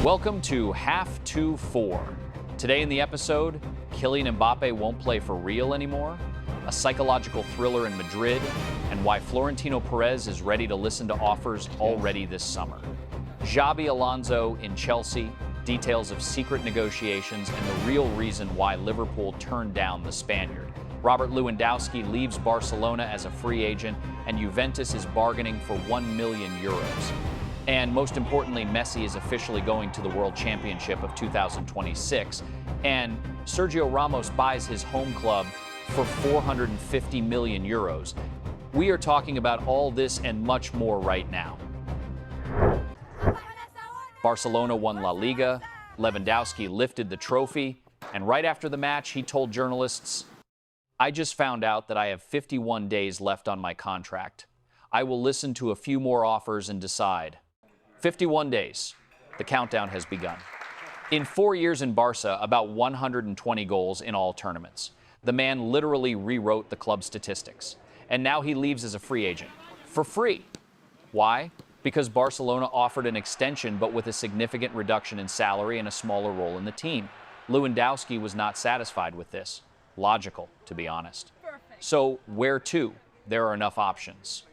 Welcome to Half 2-4. Today in the episode, Kylian Mbappe won't play for Real anymore, a psychological thriller in Madrid, and why Florentino Perez is ready to listen to offers already this summer. Xabi Alonso in Chelsea, details of secret negotiations, and the real reason why Liverpool turned down the Spaniard. Robert Lewandowski leaves Barcelona as a free agent, and Juventus is bargaining for €1 million. And most importantly, Messi is officially going to the World Championship of 2026, and Sergio Ramos buys his home club for €450 million. We are talking about all this and much more right now. Barcelona won La Liga, Lewandowski lifted the trophy, and right after the match, he told journalists, "I just found out that I have 51 days left on my contract. I will listen to a few more offers and decide." 51 days. The countdown has begun. In 4 years in Barca, about 120 goals in all tournaments. The man literally rewrote the club statistics. And now he leaves as a free agent. For free. Why? Because Barcelona offered an extension, but with a significant reduction in salary and a smaller role in the team. Lewandowski was not satisfied with this. Logical, to be honest. So where to? There are enough options.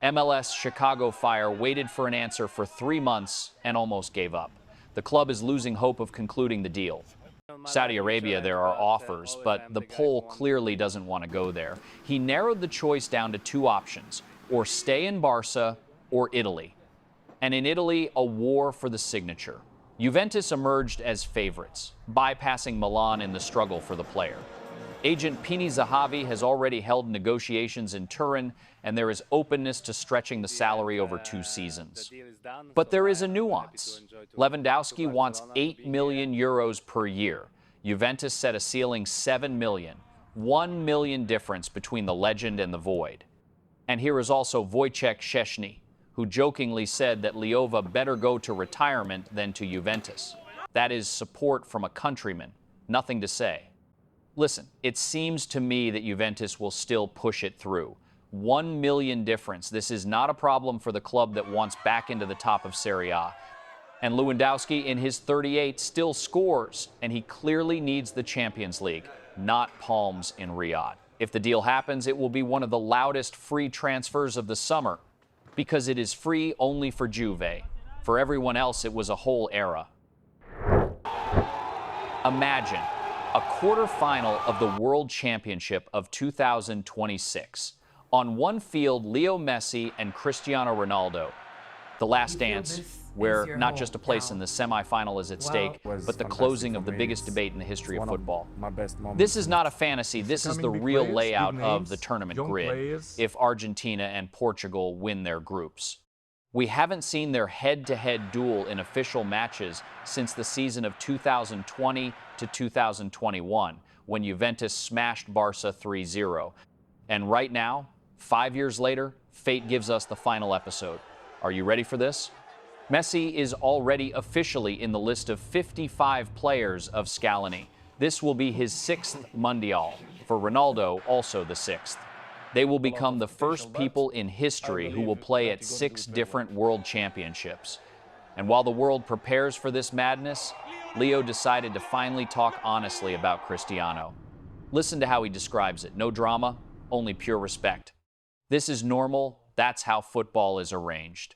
MLS Chicago Fire waited for an answer for 3 months and almost gave up. The club is losing hope of concluding the deal. Saudi Arabia, there are offers, but the Pole clearly doesn't want to go there. He narrowed the choice down to 2 options, or stay in Barca or Italy. And in Italy, a war for the signature. Juventus emerged as favorites, bypassing Milan in the struggle for the player. Agent 𝗢𝗙𝗚𝗜𝗅 has already held negotiations in Turin, and there is openness to stretching the salary over 2 seasons. But there is a nuance. Lewandowski wants €8 million per year. Juventus set a ceiling $7 million. $1 million difference between the legend and the void. And here is also Wojciech Szczęsny, who jokingly said that Leova better go to retirement than to Juventus. That is support from a countryman. Nothing to say. Listen, it seems to me that Juventus will still push it through. $1 million difference. This is not a problem for the club that wants back into the top of Serie A. And Lewandowski, in his 38, still scores, and he clearly needs the Champions League, not palms in Riyadh. If the deal happens, it will be one of the loudest free transfers of the summer, because it is free only for Juve. For everyone else, it was a whole era. Imagine a quarterfinal of the World Championship of 2026. On one field, Leo Messi and Cristiano Ronaldo. The last dance, where not just a place in the semifinal is at stake, but the closing of the biggest debate in the history of football. This is not a fantasy. This is the real layout of the tournament grid if Argentina and Portugal win their groups. We haven't seen their head-to-head duel in official matches since the season of 2020 to 2021, when Juventus smashed Barca 3-0. And right now, 5 years later, fate gives us the final episode. Are you ready for this? Messi is already officially in the list of 55 players of Scaloni. This will be his 6th Mundial. For Ronaldo, also the 6th. They will become the first people in history who will play at 6 different world championships. And while the world prepares for this madness, Leo decided to finally talk honestly about Cristiano. Listen to how he describes it. No drama, only pure respect. This is normal. That's how football is arranged.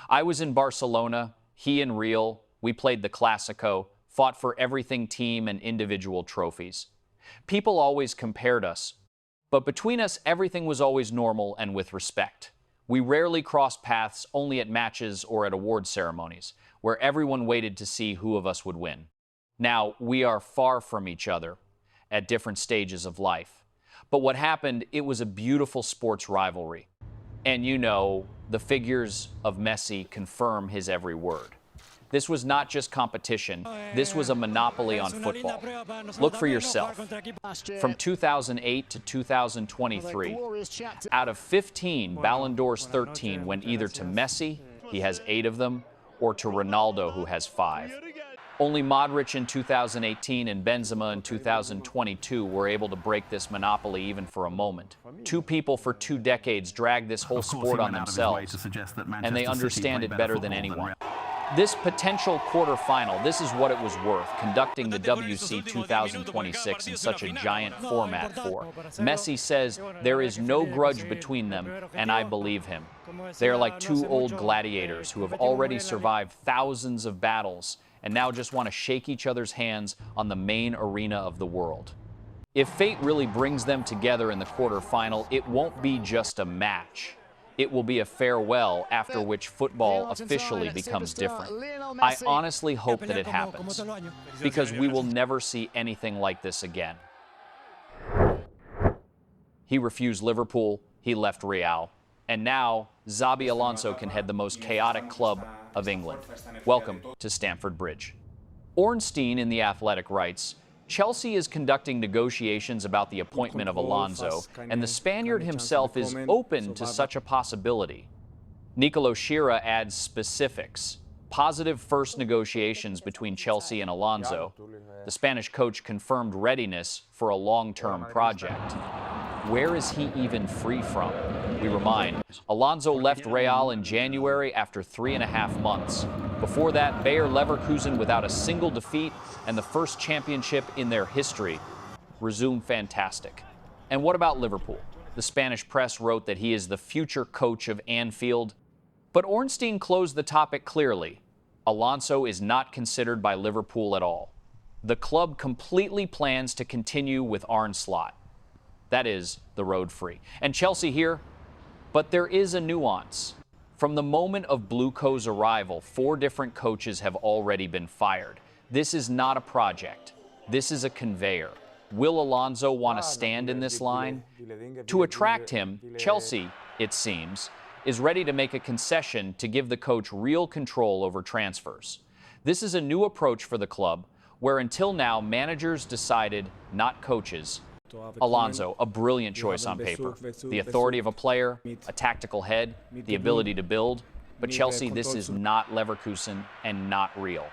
I was in Barcelona, he in Real. We played the Clásico, fought for everything team and individual trophies. People always compared us. But between us, everything was always normal and with respect. We rarely crossed paths, only at matches or at award ceremonies, where everyone waited to see who of us would win. Now, we are far from each other at different stages of life. But what happened, it was a beautiful sports rivalry. And you know, the figures of Messi confirm his every word. This was not just competition. This was a monopoly on football. Look for yourself. From 2008 to 2023, out of 15, Ballon d'Ors 13 went either to Messi, he has 8 of them, or to Ronaldo, who has 5. Only Modric in 2018 and Benzema in 2022 were able to break this monopoly even for a moment. 2 people for 2 decades drag this whole sport on themselves, and they understand it better than anyone. This potential quarterfinal, this is what it was worth, conducting the WC 2026 in such a giant format for. Messi says there is no grudge between them, and I believe him. They are like two old gladiators who have already survived thousands of battles and now just want to shake each other's hands on the main arena of the world. If fate really brings them together in the quarterfinal, it won't be just a match. It will be a farewell after which football officially becomes different. I honestly hope that it happens, because we will never see anything like this again. He refused Liverpool, he left Real, and now Xabi Alonso can head the most chaotic club of England. Welcome to Stamford Bridge. Ornstein in The Athletic writes, Chelsea is conducting negotiations about the appointment of Alonso, and the Spaniard himself is open to such a possibility. Nicolo Shira adds specifics. Positive first negotiations between Chelsea and Alonso. The Spanish coach confirmed readiness for a long-term project. Where is he even free from? We remind, Alonso left Real in January after 3.5 months. Before that, Bayer Leverkusen without a single defeat and the first championship in their history. Resume fantastic. And what about Liverpool? The Spanish press wrote that he is the future coach of Anfield. But Ornstein closed the topic clearly. Alonso is not considered by Liverpool at all. The club completely plans to continue with Arne Slot. That is the road free. And Chelsea here, but there is a nuance. From the moment of Blueco's arrival, 4 different coaches have already been fired. This is not a project. This is a conveyor. Will Alonso want to stand in this line? To attract him, Chelsea, it seems, is ready to make a concession to give the coach real control over transfers. This is a new approach for the club, where until now managers decided, not coaches. Alonso, a brilliant choice on paper. The authority of a player, a tactical head, the ability to build. But Chelsea, this is not Leverkusen and not Real.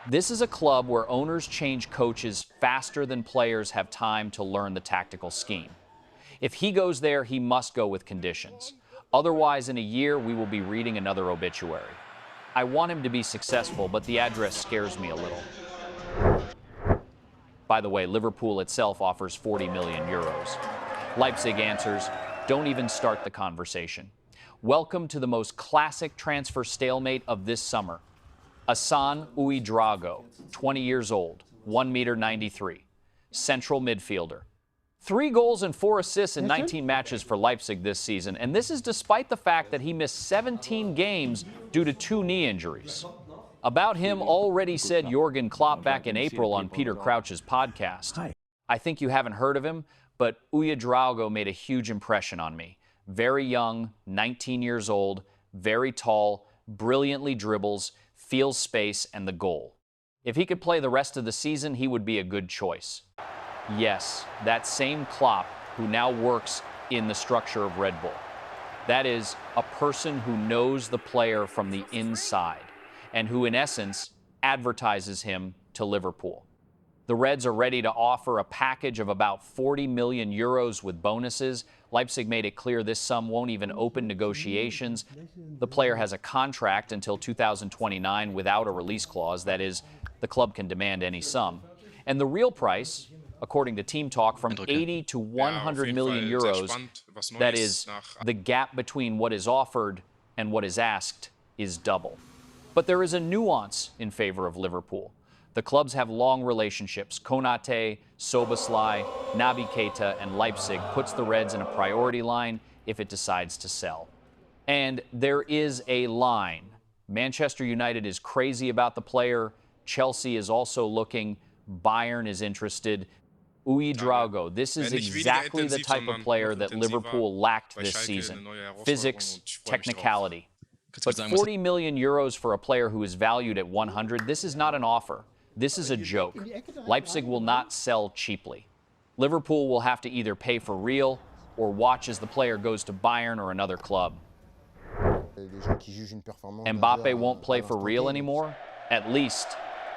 This is a club where owners change coaches faster than players have time to learn the tactical scheme. If he goes there, he must go with conditions. Otherwise, in a year, we will be reading another obituary. I want him to be successful, but the address scares me a little. By the way, Liverpool itself offers 40 million euros. Leipzig answers, don't even start the conversation. Welcome to the most classic transfer stalemate of this summer. 𝗢𝗙𝗜𝗓𝗓, 20 years old, 1.93 m, central midfielder. 3 goals and 4 assists in 19 matches for Leipzig this season, and this is despite the fact that he missed 17 games due to 2 knee injuries. About him already said Jurgen Klopp back in April on Peter Crouch's podcast. I think you haven't heard of him, but 𝗢𝗙𝗓𝗓 made a huge impression on me. Very young, 19 years old, very tall, brilliantly dribbles, feels space and the goal. If he could play the rest of the season, he would be a good choice. Yes, that same Klopp who now works in the structure of Red Bull. That is, a person who knows the player from the inside, and who in essence advertises him to Liverpool. The Reds are ready to offer a package of about 40 million euros with bonuses. Leipzig made it clear this sum won't even open negotiations. The player has a contract until 2029 without a release clause. That is, the club can demand any sum. And the real price, according to Team Talk, from 80 to 100 million euros, that is, the gap between what is offered and what is asked, is double. But there is a nuance in favor of Liverpool. The clubs have long relationships. Konate, Szoboszlai, Naby Keita, and Leipzig puts the Reds in a priority line if it decides to sell. And there is a line. Manchester United is crazy about the player. Chelsea is also looking. Bayern is interested. 𝗢𝗙𝗓𝗓, this is exactly the type of player that Liverpool lacked this season. Physics, technicality. But 40 million euros for a player who is valued at 100, this is not an offer. This is a joke. Leipzig will not sell cheaply. Liverpool will have to either pay for real or watch as the player goes to Bayern or another club. Mbappe won't play for Real anymore, at least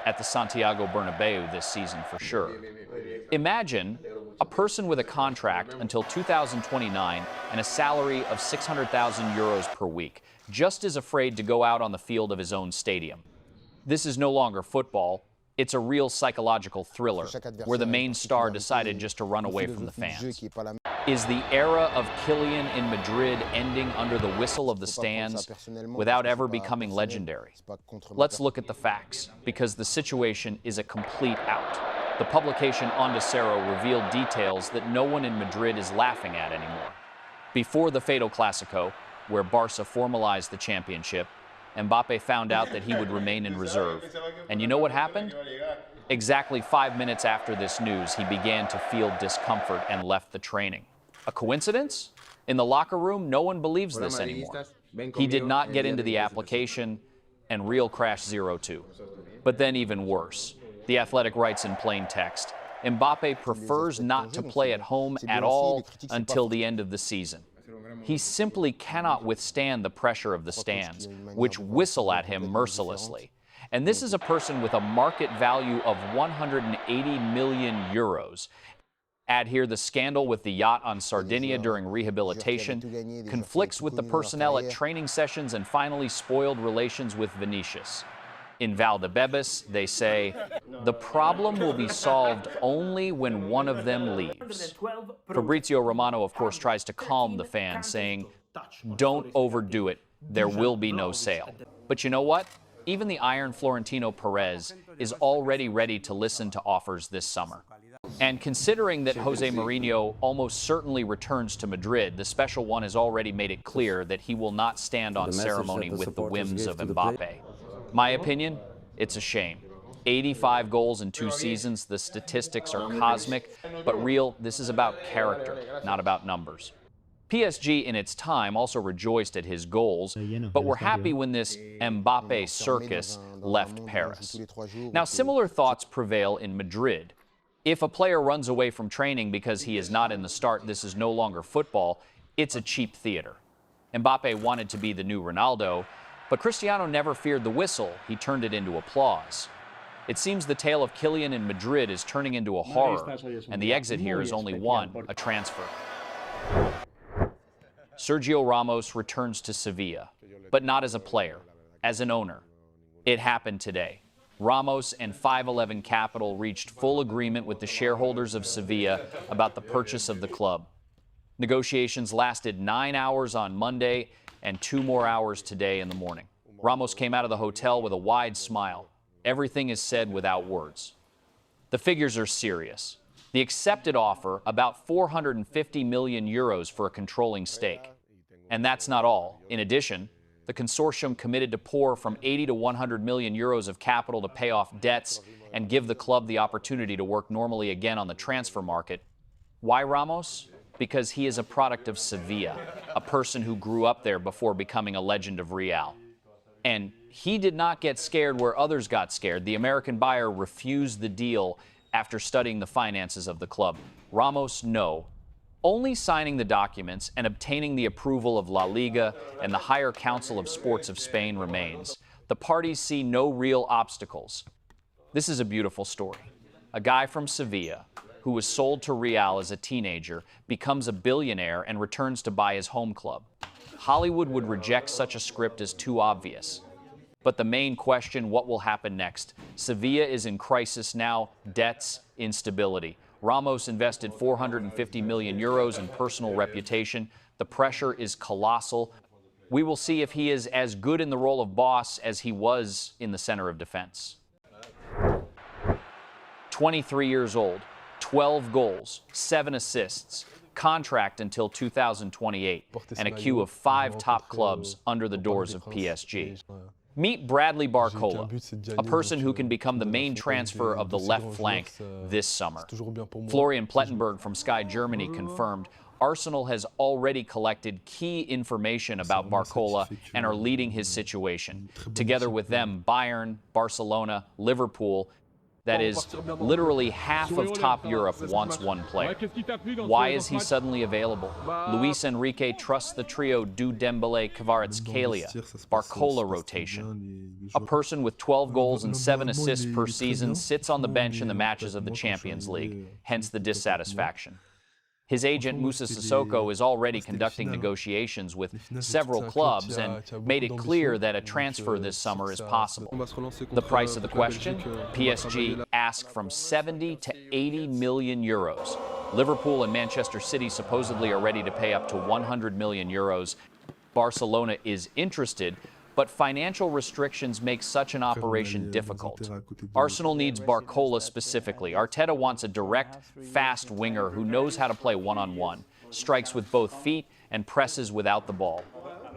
at the Santiago Bernabeu this season for sure. Imagine a person with a contract until 2029 and a salary of 600,000 euros per week, just as afraid to go out on the field of his own stadium. This is no longer football. It's a real psychological thriller where the main star decided just to run away from the fans. Is the era of Kylian in Madrid ending under the whistle of the stands without ever becoming legendary? Let's look at the facts, because the situation is a complete out. The publication 𝗢𝗙𝗜𝗍𝗔 revealed details that no one in Madrid is laughing at anymore. Before the fatal Clásico, where Barca formalized the championship, Mbappé found out that he would remain in reserve. And you know what happened? Exactly 5 minutes after this news, he began to feel discomfort and left the training. A coincidence? In the locker room, no one believes this anymore. He did not get into the application, and Real crashed 0-2. But then even worse. The Athletic writes in plain text, Mbappé prefers not to play at home at all until the end of the season. He simply cannot withstand the pressure of the stands, which whistle at him mercilessly. And this is a person with a market value of 180 million euros. Add here the scandal with the yacht on Sardinia during rehabilitation, conflicts with the personnel at training sessions, and finally spoiled relations with Vinicius. In 𝗢𝗙𝗙𝗜𝗔𝗟, they say, the problem will be solved only when one of them leaves. Fabrizio Romano, of course, tries to calm the fans, saying, don't overdo it. There will be no sale. But you know what? Even the iron Florentino Perez is already ready to listen to offers this summer. And considering that Jose Mourinho almost certainly returns to Madrid, the special one has already made it clear that he will not stand on ceremony with the whims of Mbappé. My opinion, it's a shame. 85 goals in 2 seasons, the statistics are cosmic, but Real, this is about character, not about numbers. PSG in its time also rejoiced at his goals, but were happy when this Mbappé circus left Paris. Now, similar thoughts prevail in Madrid. If a player runs away from training because he is not in the start, this is no longer football, it's a cheap theater. Mbappé wanted to be the new Ronaldo, but Cristiano never feared the whistle. He turned it into applause. It seems the tale of Kylian in Madrid is turning into a horror, and the exit here is only one, a transfer. Sergio Ramos returns to Sevilla, but not as a player, as an owner. It happened today. Ramos and 511 Capital reached full agreement with the shareholders of Sevilla about the purchase of the club. Negotiations lasted 9 hours on Monday and 2 more hours today in the morning. Ramos came out of the hotel with a wide smile. Everything is said without words. The figures are serious. The accepted offer, about 450 million euros for a controlling stake. And that's not all. In addition, the consortium committed to pour from 80 to 100 million euros of capital to pay off debts and give the club the opportunity to work normally again on the transfer market. Why Ramos? Because he is a product of Sevilla, a person who grew up there before becoming a legend of Real. And he did not get scared where others got scared. The American buyer refused the deal after studying the finances of the club. Ramos, no. Only signing the documents and obtaining the approval of La Liga and the Higher Council of Sports of Spain remains. The parties see no real obstacles. This is a beautiful story. A guy from Sevilla, who was sold to Real as a teenager, becomes a billionaire and returns to buy his home club. Hollywood would reject such a script as too obvious. But the main question, what will happen next? Sevilla is in crisis now, debts, instability. Ramos invested 450 million euros in personal reputation. The pressure is colossal. We will see if he is as good in the role of boss as he was in the center of defense. 23 years old. 12 goals, 7 assists, contract until 2028, and a queue of 5 top clubs under the doors of PSG. Meet Bradley Barcola, a person who can become the main transfer of the left flank this summer. Florian Plettenberg from Sky Germany confirmed Arsenal has already collected key information about Barcola and are leading his situation. Together with them, Bayern, Barcelona, Liverpool, that is, literally half of top Europe wants one player. Why is he suddenly available? Luis Enrique trusts the trio 𝗢𝗙𝗙𝗜𝗔𝗟, Barcola rotation. A person with 12 goals and 7 assists per season sits on the bench in the matches of the Champions League, hence the dissatisfaction. His agent Moussa Sissoko is already conducting negotiations with several clubs and made it clear that a transfer this summer is possible. The price of the question? PSG asked from 70 to 80 million euros. Liverpool and Manchester City supposedly are ready to pay up to 100 million euros. Barcelona is interested, but financial restrictions make such an operation difficult. Arsenal needs Barcola specifically. Arteta wants a direct, fast winger who knows how to play one-on-one, strikes with both feet, and presses without the ball.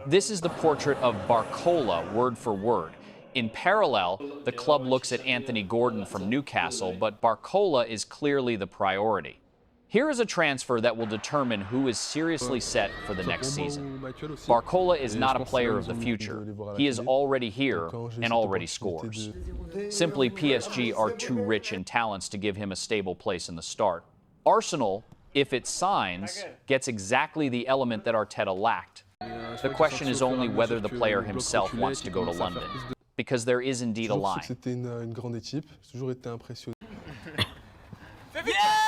This is the portrait of Barcola, word for word. In parallel, the club looks at Anthony Gordon from Newcastle, but Barcola is clearly the priority. Here is a transfer that will determine who is seriously set for the next season. Barcola is not a player of the future. He is already here and already scores. Simply, PSG are too rich in talents to give him a stable place in the start. Arsenal, if it signs, gets exactly the element that Arteta lacked. The question is only whether the player himself wants to go to London, because there is indeed a line. Yeah!